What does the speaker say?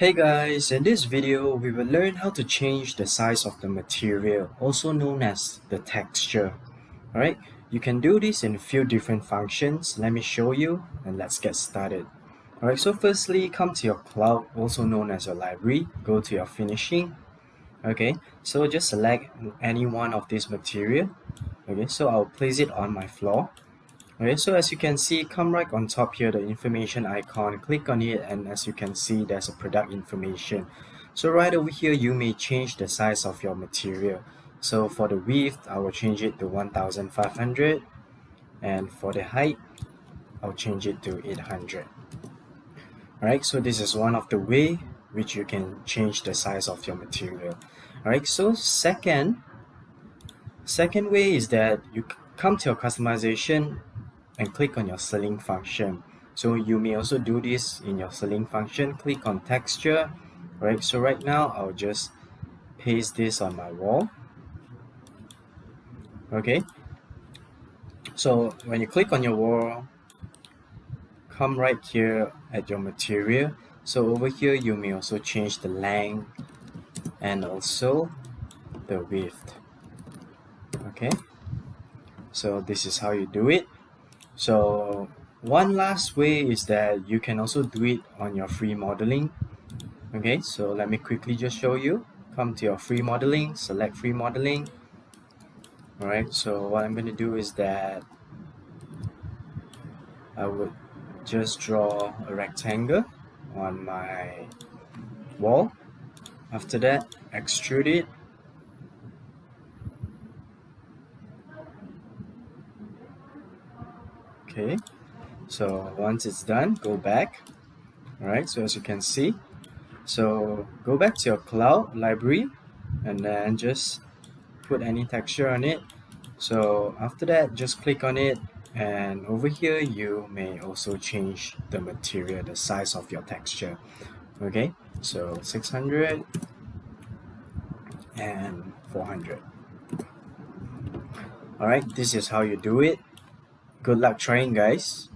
Hey guys, in this video we will learn how to change the size of the material, also known as the texture. Alright, you can do this in a few different functions. Let me show you and let's get started. Alright, so firstly come to your cloud, also known as your library, go to your finishing. Okay, so just select any one of this material. Okay, so I'll place it on my floor. Okay, so as you can see, come right on top here, the information icon, click on it, and as you can see, there's a product information. So right over here, you may change the size of your material. So for the width, I will change it to 1500, and for the height, I'll change it to 800. Alright, so this is one of the way which you can change the size of your material. Alright, so second way is that you come to your customization and click on your selling function. So you may also do this in your selling function. Click on texture. Right, so right now I'll just paste this on my wall. Okay, so when you click on your wall, come right here at your material. So over here you may also change the length and also the width. Okay, so this is how you do it. So one last way is that you can also do it on your free modeling. Okay, so let me quickly just show you. Come to your free modeling, select free modeling. Alright, so what I'm going to do is that I would just draw a rectangle on my wall. After that, extrude it. Okay, so once it's done, go back. Alright, so as you can see, so go back to your cloud library and then just put any texture on it. So after that, just click on it, and over here you may also change the material, the size of your texture. Okay, so 600 and 400. Alright, this is how you do it. Good luck trying, guys.